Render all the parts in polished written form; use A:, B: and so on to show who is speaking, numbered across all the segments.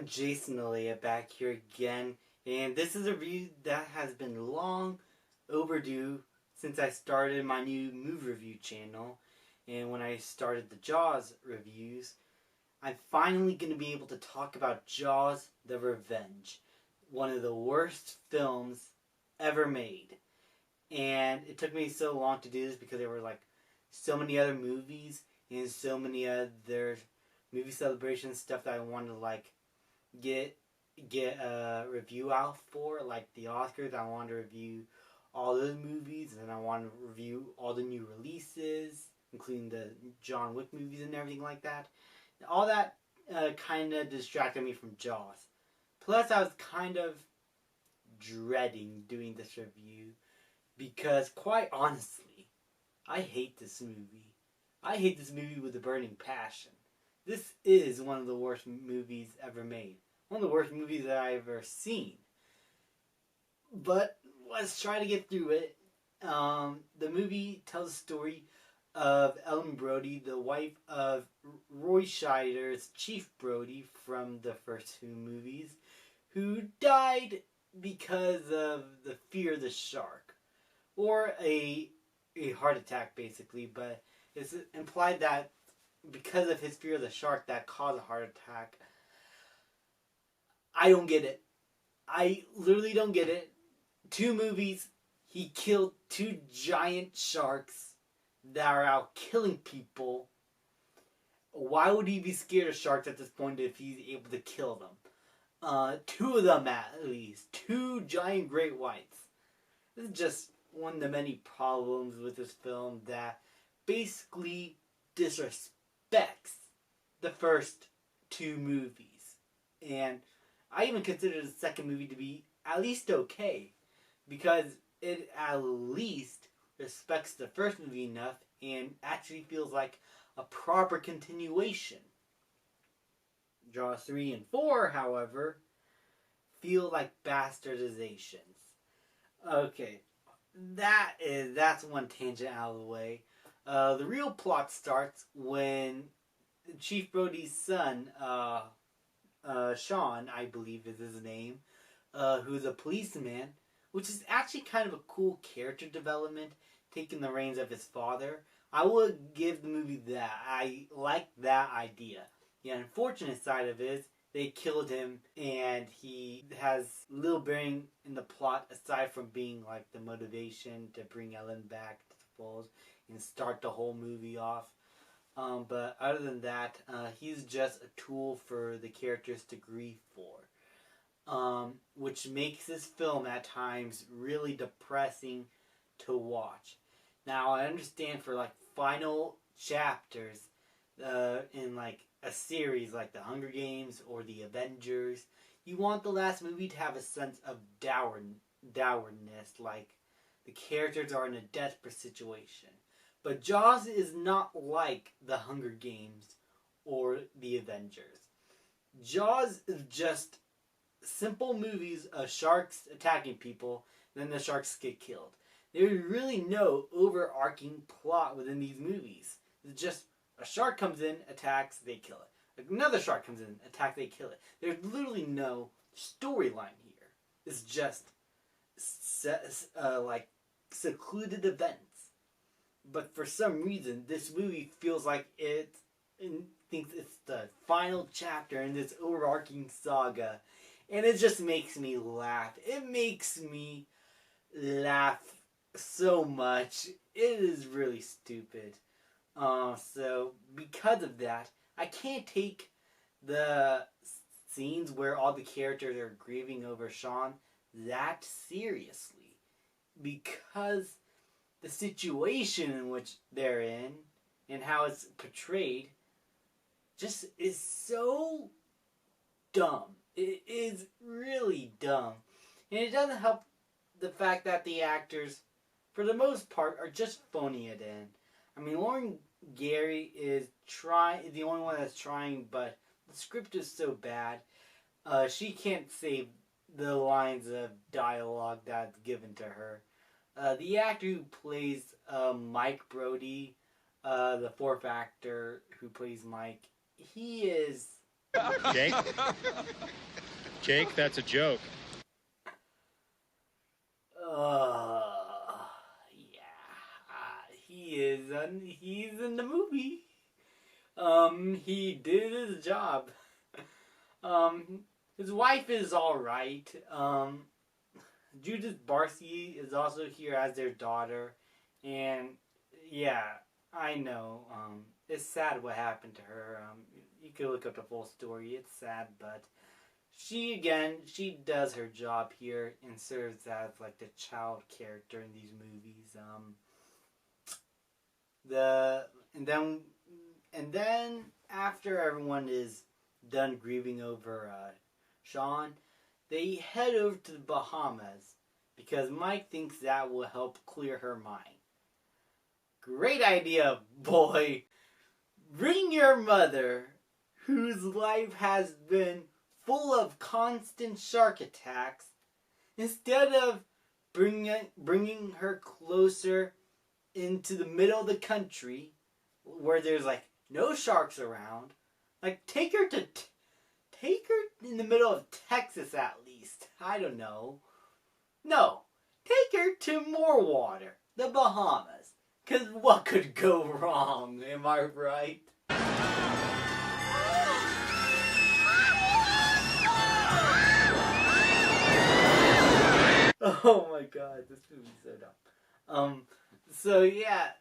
A: Jason Alea back here again, and this is a review that has been long overdue since I started my new movie review channel. And when I started the Jaws reviews, I'm finally going to be able to talk about Jaws the Revenge, one of the worst films ever made. And it took me so long to do this because there were like so many other movies and so many other movie celebration stuff that I wanted to get a review out for, like the Oscars. I wanted to review all those movies, and then I wanted to review all the new releases, including the John Wick movies and everything like that. All that kind of distracted me from Jaws. Plus, I was kind of dreading doing this review because, quite honestly, I hate this movie. I hate this movie with a burning passion. This is one of the worst movies ever made. One of the worst movies that I've ever seen. But let's try to get through it. The movie tells the story of Ellen Brody, the wife of Roy Scheider's Chief Brody from the first two movies, who died because of the fear of the shark. Or a heart attack, basically. But it's implied that because of his fear of the shark that caused a heart attack. I don't get it. I literally don't get it. 2 movies, he killed 2 giant sharks that are out killing people. Why would he be scared of sharks at this point if he's able to kill them? 2 of them at least. 2 giant great whites. This is just one of the many problems with this film that basically disrespects the first 2 movies. And I even consider the second movie to be at least okay, because it at least respects the first movie enough and actually feels like a proper continuation. Jaws 3 and 4, however, feel like bastardizations. Okay, that's one tangent out of the way. The real plot starts when Chief Brody's son, Sean, I believe is his name, who's a policeman, which is actually kind of a cool character development, taking the reins of his father. I would give the movie that. I like that idea. The unfortunate side of it is they killed him, and he has little bearing in the plot aside from being like the motivation to bring Ellen back to the fold and start the whole movie off. But other than that, he's just a tool for the characters to grieve for. Which makes this film at times really depressing to watch. Now, I understand for like final chapters in like a series like The Hunger Games or The Avengers, you want the last movie to have a sense of dourness, like the characters are in a desperate situation. But Jaws is not like The Hunger Games or The Avengers. Jaws is just simple movies of sharks attacking people, then the sharks get killed. There's really no overarching plot within these movies. It's just a shark comes in, attacks, they kill it. Another shark comes in, attacks, they kill it. There's literally no storyline here. It's just like secluded events. But for some reason, this movie feels like it thinks it's the final chapter in this overarching saga. And it just makes me laugh. It makes me laugh so much. It is really stupid. So, because of that, I can't take the scenes where all the characters are grieving over Sean that seriously. Because the situation in which they're in and how it's portrayed just is so dumb. It is really dumb. And it doesn't help the fact that the actors, for the most part, are just phoning it in. I mean, Lauren Gary is the only one that's trying, but the script is so bad. She can't say the lines of dialogue that's given to her. The actor who plays Mike Brody, the fourth actor who plays Mike, he is
B: Jake? Jake, that's a joke.
A: Yeah, he's in the movie. He did his job. His wife is alright. Judith Barcy is also here as their daughter. And, yeah, I know, it's sad what happened to her. You could look up the full story. It's sad, but she does her job here and serves as, like, the child character in these movies. And then after everyone is done grieving over Sean, they head over to the Bahamas because Mike thinks that will help clear her mind. Great idea, boy! Bring your mother, whose life has been full of constant shark attacks, instead of bringing her closer into the middle of the country where there's like no sharks around. Like take her in the middle of Texas at least. I don't know. No, take her to more water, the Bahamas. 'Cause what could go wrong? Am I right? Oh my god, this movie's so dumb. So yeah,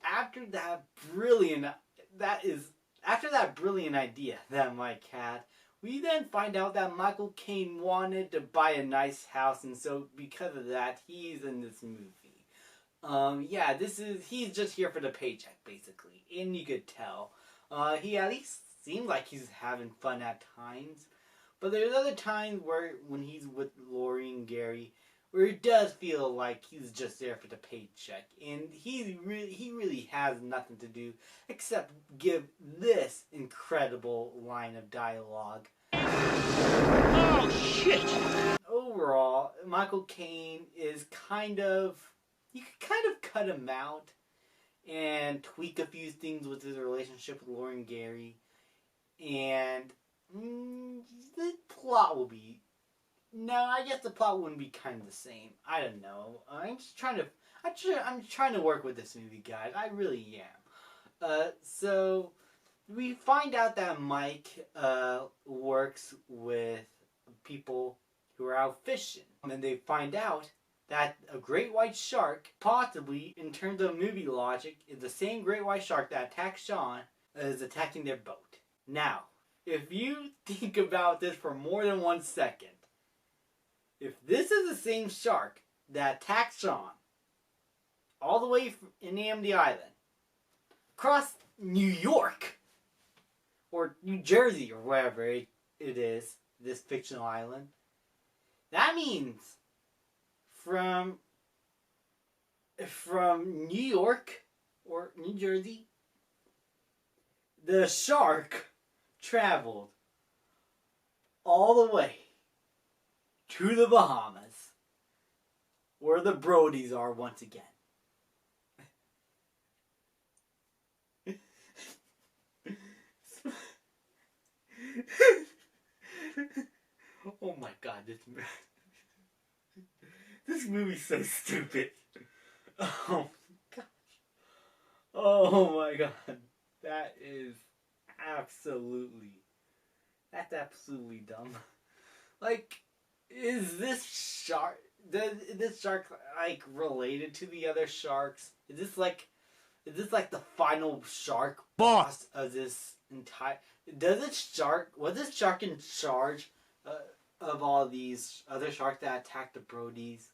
A: after that brilliant idea that Mike had, we then find out that Michael Caine wanted to buy a nice house, and so because of that, he's in this movie. Yeah, he's just here for the paycheck, basically, and you could tell. He at least seems like he's having fun at times, but there's other times when he's with Lori and Gary, where it does feel like he's just there for the paycheck, and he really has nothing to do except give this incredible line of dialogue.
B: Oh, shit!
A: Overall, Michael Caine is you could kind of cut him out and tweak a few things with his relationship with Lori and Gary, and the plot will be... No, I guess the plot wouldn't be kind of the same. I don't know. I'm trying to work with this movie, guys. I really am. So we find out that Mike works with people who are out fishing, and they find out that a great white shark, possibly in terms of movie logic, is the same great white shark that attacked Sean, is attacking their boat. Now, if you think about this for more than 1 second. If this is the same shark that attacked Sean all the way in Amity Island, across New York, or New Jersey, or wherever it is, this fictional island, that means from New York or New Jersey, the shark traveled all the way to the Bahamas, where the Brodies are once again. Oh my god, this movie's so stupid. Oh gosh. Oh my god. That's absolutely dumb. Like, is this shark like was to the other sharks? Is this like the final shark boss of this entire... Was this shark in charge of all these other sharks that attacked the Brodies,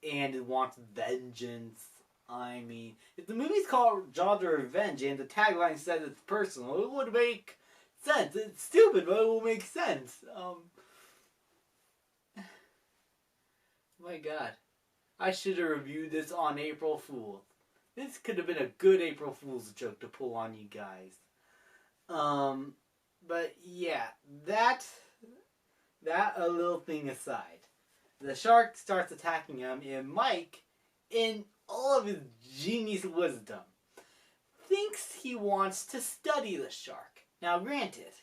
A: and it wants vengeance? I mean, if the movie's called Jaws of Revenge and the tagline says it's personal, it would make sense. It's stupid, but it will make sense. My god. I should have reviewed this on April Fool's. This could have been a good April Fool's joke to pull on you guys. But yeah, that a little thing aside. The shark starts attacking him, and Mike, in all of his genius wisdom, thinks he wants to study the shark. Now granted,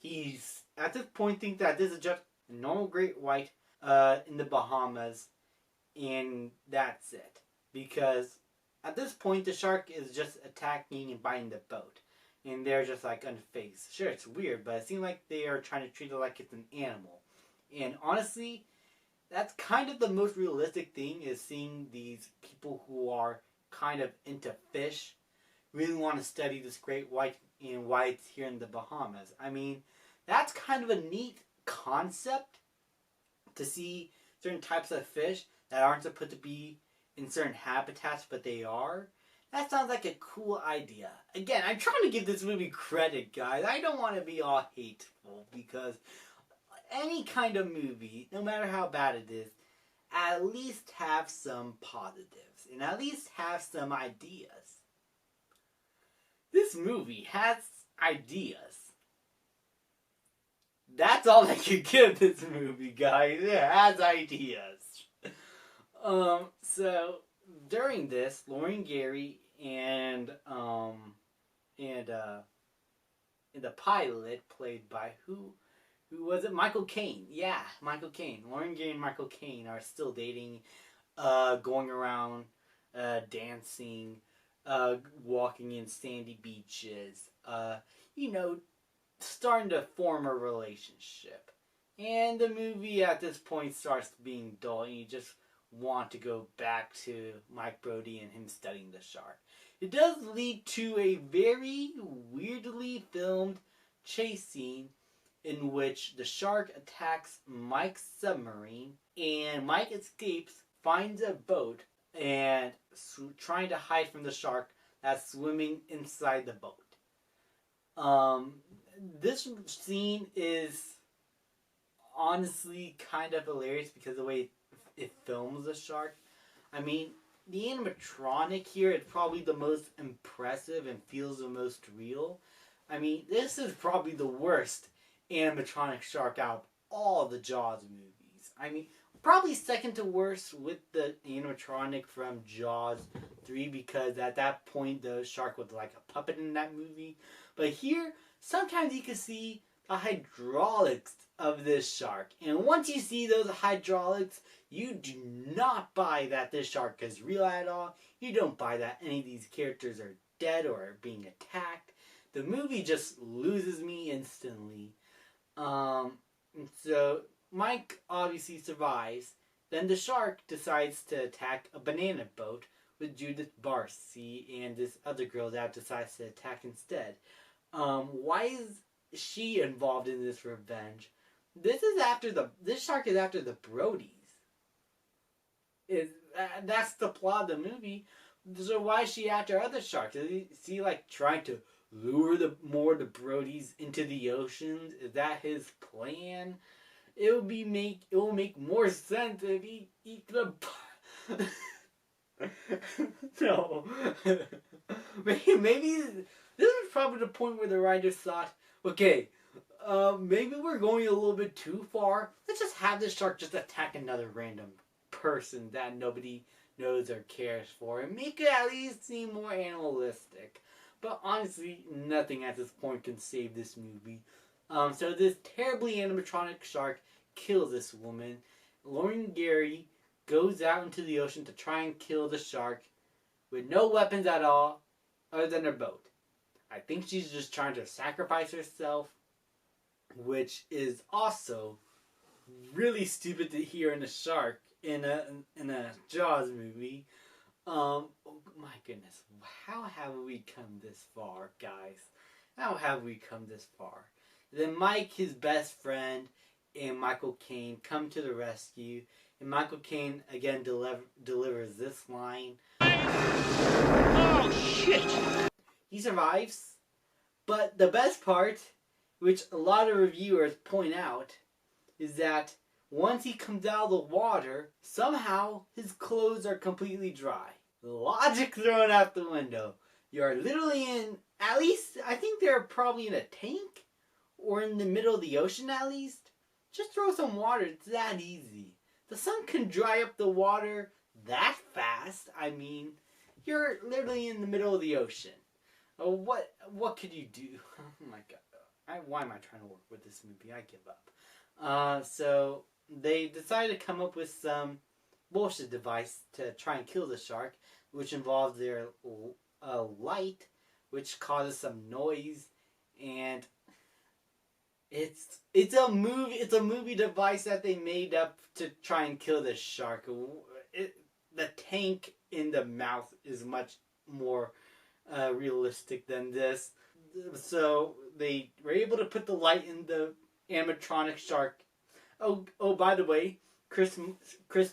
A: He's at this point thinks that this is just a normal great white in the Bahamas, and that's it. Because at this point, the shark is just attacking and biting the boat, and they're just like unfazed. Sure, it's weird, but it seems like they are trying to treat it like it's an animal. And honestly, that's kind of the most realistic thing, is seeing these people who are kind of into fish really want to study this great white and why it's here in the Bahamas. I mean, that's kind of a neat concept, to see certain types of fish that aren't supposed to be in certain habitats, but they are. That sounds like a cool idea. Again, I'm trying to give this movie credit, guys. I don't want to be all hateful, because any kind of movie, no matter how bad it is, at least have some positives and at least have some ideas. This movie has ideas. That's all I can give this movie, guys. It has ideas. So during this, Lauren Gary and the pilot, played by who was it? Michael Caine. Yeah, Michael Caine. Lauren Gary and Michael Caine are still dating, going around, dancing, walking in sandy beaches, starting to form a relationship. And the movie at this point starts being dull, and you just want to go back to Mike Brody and him studying the shark. It does lead to a very weirdly filmed chase scene in which the shark attacks Mike's submarine, and Mike escapes, finds a boat, and trying to hide from the shark that's swimming inside the boat. This scene is honestly kind of hilarious because of the way it films the shark. I mean, the animatronic here is probably the most impressive and feels the most real. I mean, this is probably the worst animatronic shark out of all the Jaws movies. I mean, probably second to worst with the animatronic from Jaws 3, because at that point the shark was like a puppet in that movie. But here, sometimes you can see the hydraulics of this shark. And once you see those hydraulics, you do not buy that this shark is real at all. You don't buy that any of these characters are dead or are being attacked. The movie just loses me instantly. So Mike obviously survives. Then the shark decides to attack a banana boat with Judith Barcy and this other girl that decides to attack instead. Why is she involved in this revenge? This shark is after the Brodies. That's the plot of the movie. So why is she after other sharks? Is he like trying to lure the Brodies into the oceans? Is that his plan? It will make more sense if he eats the. No. Maybe this is probably the point where the writers thought, okay, maybe we're going a little bit too far. Let's just have this shark just attack another random person that nobody knows or cares for, and make it at least seem more animalistic. But honestly, nothing at this point can save this movie. So this terribly animatronic shark kills this woman. Lauren Gary goes out into the ocean to try and kill the shark with no weapons at all other than her boat. I think she's just trying to sacrifice herself, which is also really stupid to hear in a shark in a Jaws movie. Oh my goodness, how have we come this far, guys? How have we come this far? Then Mike, his best friend, and Michael Caine come to the rescue, and Michael Caine again delivers this line. Oh shit! He survives, but the best part, which a lot of reviewers point out, is that once he comes out of the water, somehow his clothes are completely dry. Logic thrown out the window. You're literally in, at least, I think they're probably in a tank, or in the middle of the ocean at least. Just throw some water, it's that easy. The sun can dry up the water that fast. I mean, you're literally in the middle of the ocean. What could you do? Oh my god. why am I trying to work with this movie? I give up. So they decided to come up with some bullshit device to try and kill the shark, which involves their light, which causes some noise, and it's a movie device that they made up to try and kill the shark. The tank in the mouth is much more realistic than this. So they were able to put the light in the animatronic shark. Oh, by the way, Chris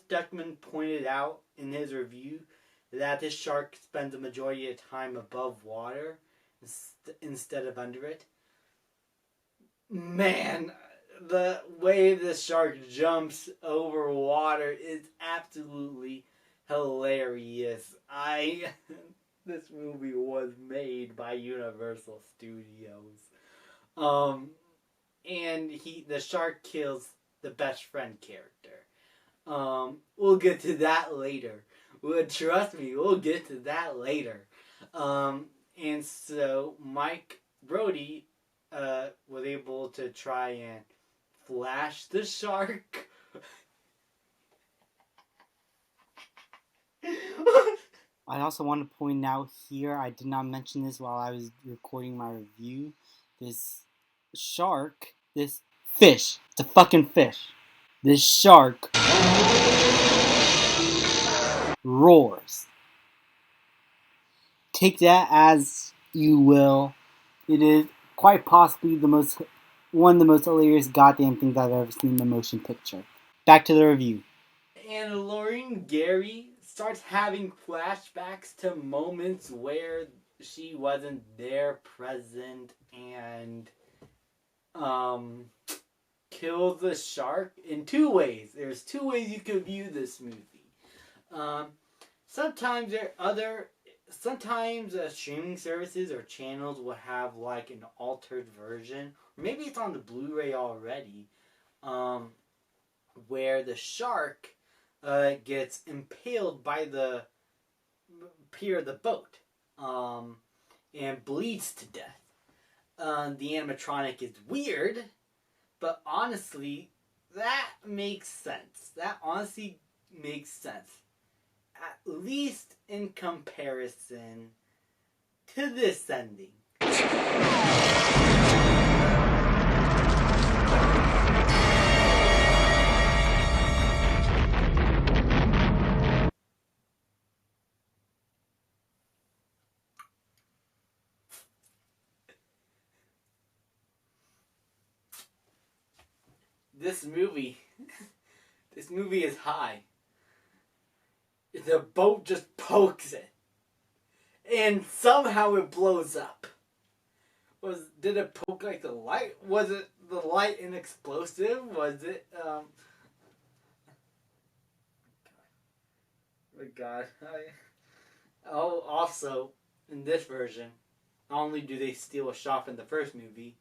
A: Duckman pointed out in his review that this shark spends the majority of the time above water instead of under it. Man, the way the shark jumps over water is absolutely hilarious. This movie was made by Universal Studios. And the shark kills the best friend character. We'll get to that later. Trust me, we'll get to that later. And so Mike Brody was able to try and flash the shark.
C: I also want to point out here, I did not mention this while I was recording my review. This shark, this fish, it's a fucking fish. This shark roars. Take that as you will. It is quite possibly one of the most hilarious goddamn things I've ever seen in a motion picture. Back to the review.
A: And Lauren Gary starts having flashbacks to moments where she wasn't there, present, and kills the shark in two ways. There's two ways you could view this movie. Sometimes streaming services or channels will have like an altered version, or maybe it's on the Blu-ray already, where the shark gets impaled by the pier of the boat and bleeds to death. The animatronic is weird, but honestly, that makes sense. That honestly makes sense. At least in comparison to this ending. This movie is high. The boat just pokes it. And somehow it blows up. Did it poke like the light? Was it the light an explosive? Was it, my God. Also, in this version, not only do they steal a shop in the first movie,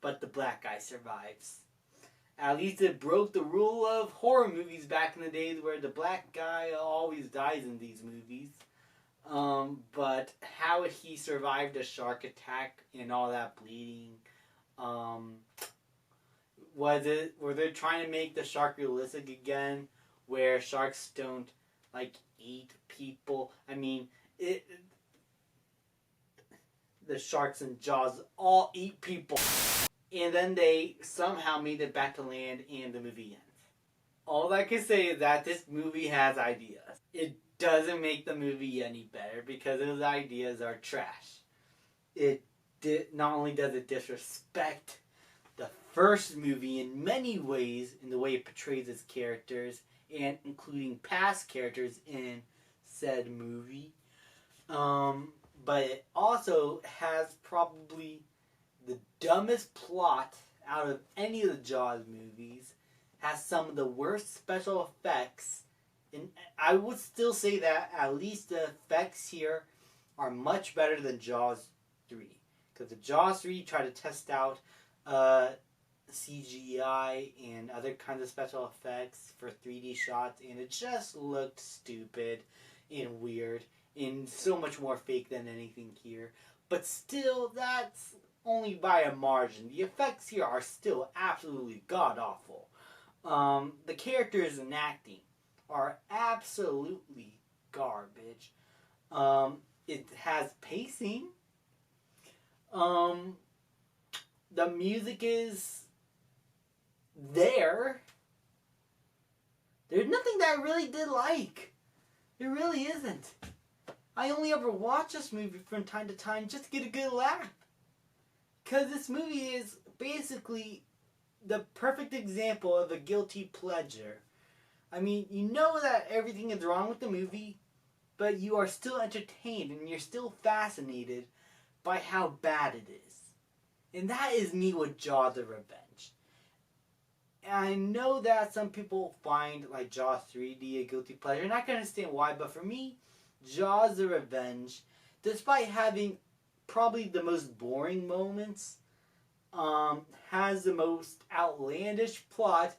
A: but the black guy survives. At least it broke the rule of horror movies back in the days where the black guy always dies in these movies. But how he survived a shark attack and all that bleeding, were they trying to make the shark realistic again, where sharks don't like eat people? I mean, the sharks in Jaws all eat people. And then they somehow made it back to land and the movie ends. All I can say is that this movie has ideas. It doesn't make the movie any better because those ideas are trash. Not only does it disrespect the first movie in many ways in the way it portrays its characters and including past characters in said movie, but it also has probably the dumbest plot out of any of the Jaws movies, has some of the worst special effects, and I would still say that at least the effects here are much better than Jaws 3. Because the Jaws 3 tried to test out CGI and other kinds of special effects for 3D shots, and it just looked stupid and weird and so much more fake than anything here. But still, that's only by a margin. The effects here are still absolutely god-awful. The characters and acting are absolutely garbage. It has pacing. The music is there. There's nothing that I really did like. There really isn't. I only ever watch this movie from time to time just to get a good laugh. Because this movie is basically the perfect example of a guilty pleasure. I mean, you know that everything is wrong with the movie, but you are still entertained and you're still fascinated by how bad it is. And that is me with Jaws of Revenge. And I know that some people find like Jaws 3D a guilty pleasure, and I can understand why, but for me, Jaws the Revenge, despite having probably the most boring moments, has the most outlandish plot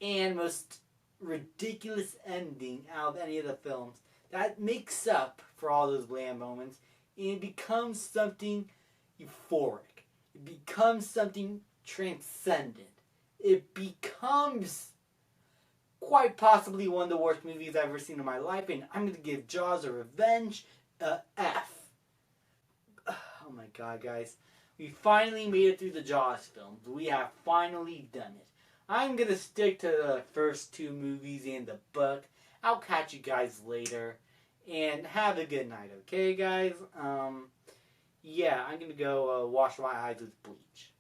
A: and most ridiculous ending out of any of the films. That makes up for all those bland moments, and it becomes something euphoric. It becomes something transcendent. It becomes quite possibly one of the worst movies I've ever seen in my life, and I'm going to give Jaws of Revenge a F. Oh my god, guys. We finally made it through the Jaws films. We have finally done it. I'm going to stick to the first two movies and the book. I'll catch you guys later, and have a good night, okay, guys? Yeah, I'm going to go wash my eyes with bleach.